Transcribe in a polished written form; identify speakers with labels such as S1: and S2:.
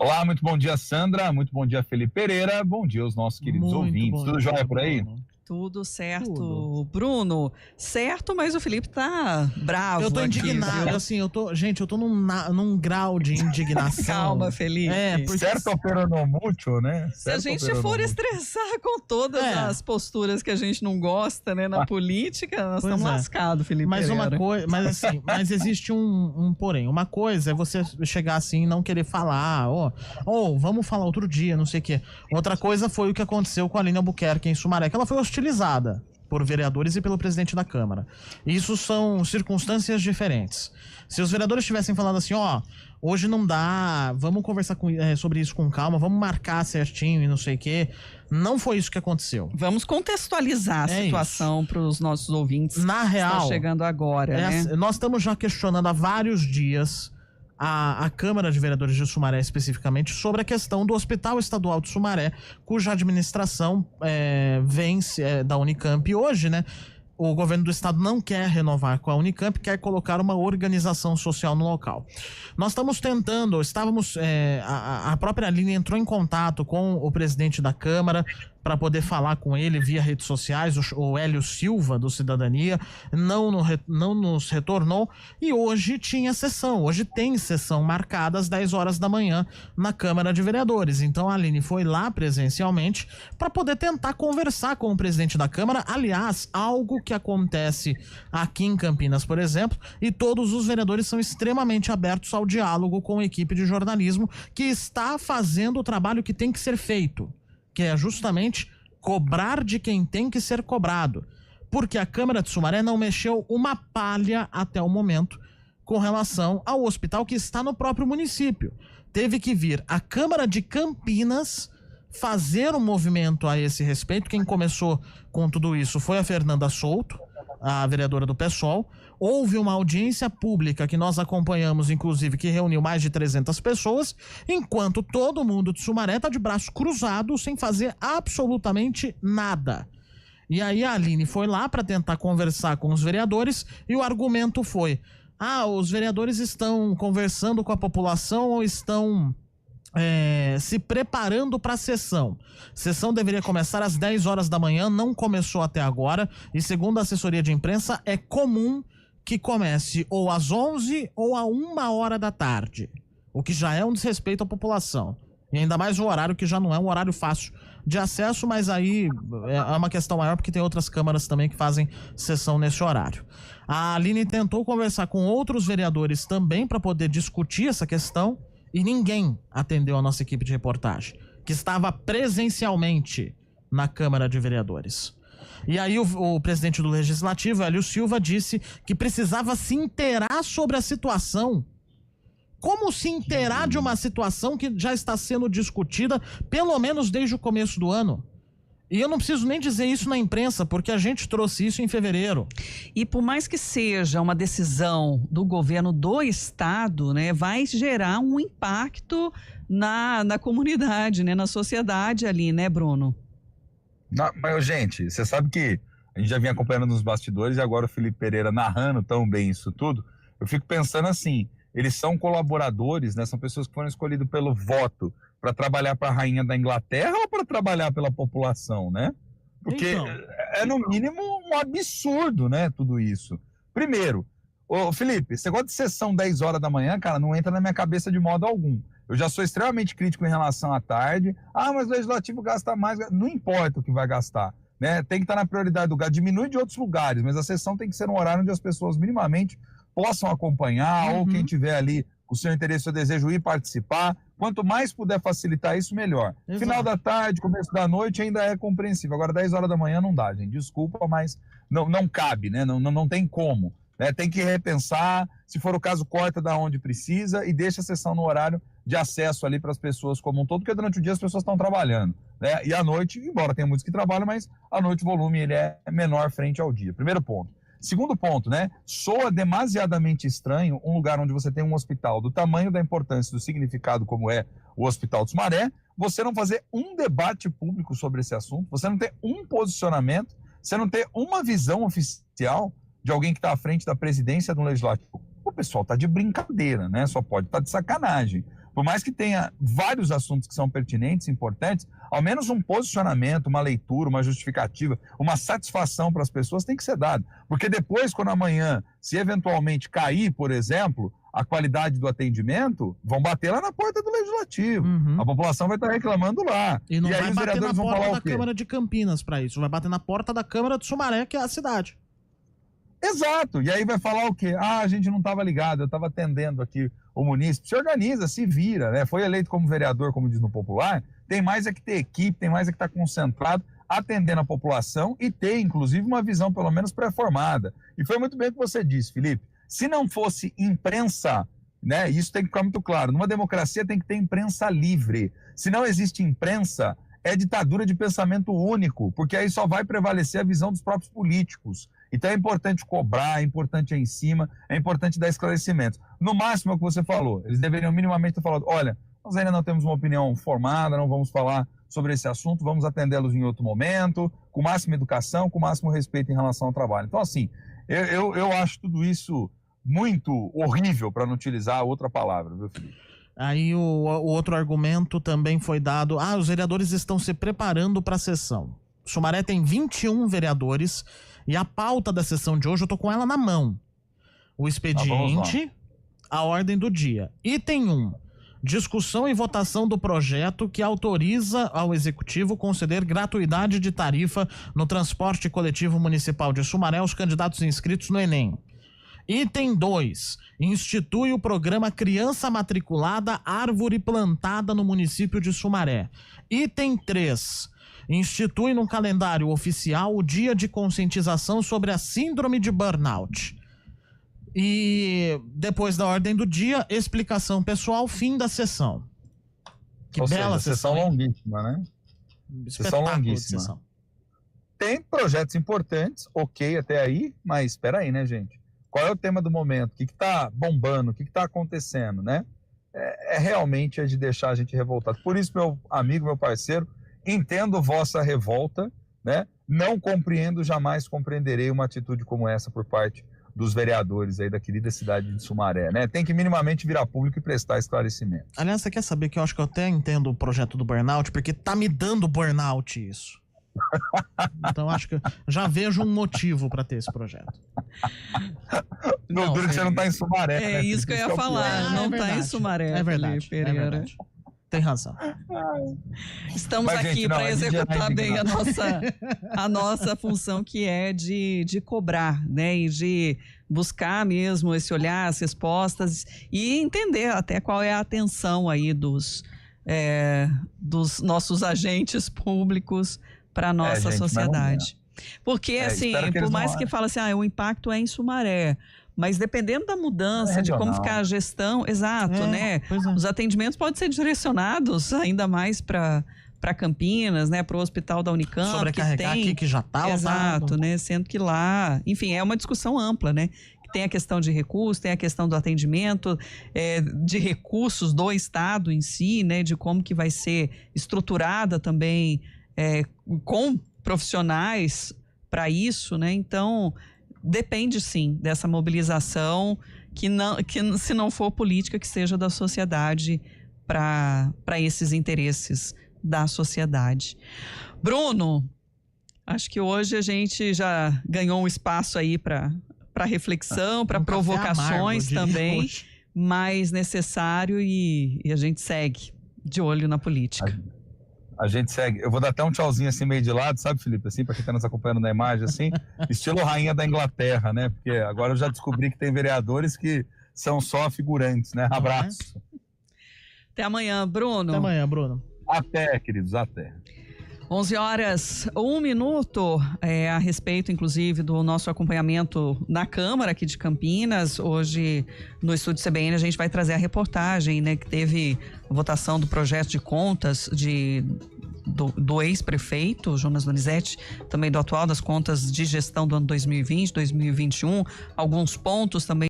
S1: Olá, muito bom dia, Sandra. Muito bom dia, Felipe Pereira. Bom dia aos nossos queridos ouvintes. Tudo jóia por aí?
S2: Tudo certo,
S3: Tudo.
S2: Bruno. Certo, mas o Felipe tá bravo.
S3: Eu tô
S2: aqui,
S3: indignado,
S2: viu?
S3: assim, eu tô num grau de indignação.
S2: Calma, Felipe.
S3: Porque...
S1: Certo operando muito, né?
S2: Se a gente for estressar com todas as posturas que a gente não gosta, né, na política, nós estamos lascados, Felipe
S3: Mas
S2: Pereira.
S3: uma coisa, mas existe um porém. Uma coisa é você chegar assim e não querer falar, vamos falar outro dia, não sei o quê. Outra coisa foi o que aconteceu com a Aline Albuquerque em Sumaré, que ela foi hostilizada por vereadores e pelo presidente da Câmara. Isso são circunstâncias diferentes. Se os vereadores tivessem falado assim, hoje não dá, vamos conversar sobre isso com calma, vamos marcar certinho e não sei o quê, não foi isso que aconteceu.
S2: Vamos contextualizar a situação para os nossos ouvintes.
S3: Na real,
S2: que estão chegando agora, né?
S3: Nós estamos já questionando há vários dias a Câmara de Vereadores de Sumaré especificamente sobre a questão do Hospital Estadual de Sumaré, cuja administração vence da Unicamp hoje, né? O governo do estado não quer renovar com a Unicamp, quer colocar uma organização social no local. Nós estamos tentando, a própria Aline entrou em contato com o presidente da Câmara para poder falar com ele via redes sociais, o Hélio Silva, do Cidadania, não nos retornou, e hoje tem sessão marcada às 10 horas da manhã na Câmara de Vereadores. Então a Aline foi lá presencialmente para poder tentar conversar com o presidente da Câmara, aliás, algo que acontece aqui em Campinas, por exemplo, e todos os vereadores são extremamente abertos ao diálogo com a equipe de jornalismo que está fazendo o trabalho que tem que ser feito, que é justamente cobrar de quem tem que ser cobrado. Porque a Câmara de Sumaré não mexeu uma palha até o momento com relação ao hospital que está no próprio município. Teve que vir a Câmara de Campinas fazer um movimento a esse respeito. Quem começou com tudo isso foi a Fernanda Souto, a vereadora do PSOL. Houve uma audiência pública que nós acompanhamos, inclusive, que reuniu mais de 300 pessoas, enquanto todo mundo de Sumaré está de braço cruzado, sem fazer absolutamente nada. E aí a Aline foi lá para tentar conversar com os vereadores e o argumento foi: os vereadores estão conversando com a população ou estão se preparando para a sessão. Sessão deveria começar às 10 horas da manhã, não começou até agora, e segundo a assessoria de imprensa, é comum que comece ou às 11 ou a 1h da tarde, o que já é um desrespeito à população. E ainda mais o horário, que já não é um horário fácil de acesso, mas aí é uma questão maior porque tem outras câmaras também que fazem sessão nesse horário. A Aline tentou conversar com outros vereadores também para poder discutir essa questão e ninguém atendeu a nossa equipe de reportagem, que estava presencialmente na Câmara de Vereadores. E aí o presidente do Legislativo, Hélio Silva, disse que precisava se inteirar sobre a situação. Como se inteirar de uma situação que já está sendo discutida pelo menos desde o começo do ano? E eu não preciso nem dizer isso na imprensa, porque a gente trouxe isso em fevereiro.
S2: E por mais que seja uma decisão do governo do estado, né, vai gerar um impacto na comunidade, né, na sociedade ali, né, Bruno?
S1: Mas, gente, você sabe que a gente já vinha acompanhando nos bastidores e agora o Felipe Pereira narrando tão bem isso tudo. Eu fico pensando assim, eles são colaboradores, né? São pessoas que foram escolhidas pelo voto para trabalhar para a rainha da Inglaterra ou para trabalhar pela população, né? Porque é no mínimo um absurdo, né, tudo isso. Primeiro, Felipe, esse negócio de sessão 10 horas da manhã, cara, não entra na minha cabeça de modo algum. Eu já sou extremamente crítico em relação à tarde. Mas o legislativo gasta mais. Não importa o que vai gastar, né? Tem que estar na prioridade do lugar. Diminui de outros lugares, mas a sessão tem que ser um horário onde as pessoas minimamente possam acompanhar, ou quem tiver ali o seu interesse, o seu desejo, ir participar. Quanto mais puder facilitar isso, melhor. Exato. Final da tarde, começo da noite ainda é compreensível. Agora, 10 horas da manhã não dá, gente. Desculpa, mas não cabe, né? Não tem como. Né? Tem que repensar, se for o caso, corta da onde precisa e deixa a sessão no horário de acesso ali para as pessoas como um todo, porque durante o dia as pessoas estão trabalhando, né? E à noite, embora tenha muitos que trabalham, mas à noite o volume ele é menor frente ao dia. Primeiro ponto. Segundo ponto, né? Soa demasiadamente estranho um lugar onde você tem um hospital do tamanho da importância, do significado como é o Hospital de Sumaré, você não fazer um debate público sobre esse assunto, você não ter um posicionamento, você não ter uma visão oficial de alguém que está à frente da presidência do Legislativo. O pessoal está de brincadeira, né? Só pode estar de sacanagem. por mais que tenha vários assuntos que são pertinentes, importantes, ao menos um posicionamento, uma leitura, uma justificativa, uma satisfação para as pessoas tem que ser dado. Porque depois, quando amanhã, se eventualmente cair, por exemplo, a qualidade do atendimento, vão bater lá na porta do Legislativo. A população vai estar reclamando lá.
S3: E não
S1: aí
S3: vai
S1: os
S3: bater na
S1: vereadores vão
S3: porta
S1: falar
S3: da
S1: o quê?
S3: Câmara de Campinas para isso, vai bater na porta da Câmara de Sumaré, que é a cidade.
S1: Exato. E aí vai falar o quê? Ah, a gente não estava ligado, eu estava atendendo aqui o munícipe. Se organiza, se vira, né? Foi eleito como vereador, como diz no popular, tem mais é que ter equipe, tem mais é que estar concentrado, atendendo a população e ter, inclusive, uma visão pelo menos pré-formada. E foi muito bem o que você disse, Felipe. Se não fosse imprensa, né? Isso tem que ficar muito claro. Numa democracia tem que ter imprensa livre. Se não existe imprensa, é ditadura de pensamento único, porque aí só vai prevalecer a visão dos próprios políticos. Então é importante cobrar, é importante ir em cima, é importante dar esclarecimentos. No máximo é o que você falou, eles deveriam minimamente ter falado, olha, nós ainda não temos uma opinião formada, não vamos falar sobre esse assunto, vamos atendê-los em outro momento, com máxima educação, com máximo respeito em relação ao trabalho. Então assim, eu acho tudo isso muito horrível, para não utilizar outra palavra, viu, Felipe?
S3: Aí o outro argumento também foi dado, os vereadores estão se preparando para a sessão. Sumaré tem 21 vereadores e a pauta da sessão de hoje eu tô com ela na mão. O expediente, a ordem do dia. Item 1. Discussão e votação do projeto que autoriza ao Executivo conceder gratuidade de tarifa no transporte coletivo municipal de Sumaré aos candidatos inscritos no Enem. Item 2. Institui o programa Criança Matriculada Árvore Plantada no município de Sumaré. Item 3. Institui no calendário oficial o dia de conscientização sobre a síndrome de burnout. E depois da ordem do dia, explicação pessoal, fim da sessão. Que
S1: Ou
S3: bela
S1: seja, sessão longuíssima, né?
S3: Espetáculo de
S1: longuíssima.
S3: sessão.
S1: Tem projetos importantes, ok até aí, mas espera aí, né, gente? Qual é o tema do momento? O que está bombando? O que está acontecendo, né? Realmente de deixar a gente revoltado. Por isso, meu amigo, meu parceiro, entendo vossa revolta, né? Não compreendo, jamais compreenderei uma atitude como essa por parte dos vereadores aí da querida cidade de Sumaré, né? Tem que minimamente virar público e prestar esclarecimento.
S3: Aliás, você quer saber que eu acho que eu até entendo o projeto do burnout, porque tá me dando burnout isso. Então acho que já vejo um motivo para ter esse projeto.
S1: Não, duro que você não tá em Sumaré, né?
S2: Isso que eu ia falar, não tá em Sumaré.
S3: É verdade,
S2: Pereira.
S3: é verdade. Tem razão.
S2: Estamos
S1: Mas,
S2: aqui
S1: gente,
S2: para executar bem a nossa função, que é de cobrar, né? E de buscar mesmo esse olhar, as respostas e entender até qual é a atenção aí dos nossos agentes públicos para a nossa sociedade. Porque, assim, por mais que fale assim, o impacto é em Sumaré, mas dependendo da mudança, de como ficar a gestão, né? Os atendimentos podem ser direcionados ainda mais para Campinas, né? Para o hospital da Unicamp.
S3: Sobrecarregar aqui que já está
S2: exato, né? Sendo que lá, enfim, é uma discussão ampla, né? Tem a questão de recursos, tem a questão do atendimento, de recursos do Estado em si, né? De como que vai ser estruturada também com profissionais para isso, né? Então, depende sim dessa mobilização que se não for política, que seja da sociedade para esses interesses da sociedade. Bruno, acho que hoje a gente já ganhou um espaço aí para reflexão, para provocações também, mais necessário e a gente segue de olho na política.
S1: A gente segue. Eu vou dar até um tchauzinho assim meio de lado, sabe, Felipe? Assim, para quem está nos acompanhando na imagem, assim, estilo rainha da Inglaterra, né? Porque agora eu já descobri que tem vereadores que são só figurantes, né? Abraço.
S2: Até amanhã, Bruno.
S3: Até amanhã, Bruno.
S1: Até, queridos, até.
S2: 11h01, a respeito, inclusive, do nosso acompanhamento na Câmara aqui de Campinas. Hoje, no Estúdio CBN, a gente vai trazer a reportagem, né, que teve a votação do projeto de contas do ex-prefeito, Jonas Donizete, também do atual, das contas de gestão do ano 2020, 2021, alguns pontos também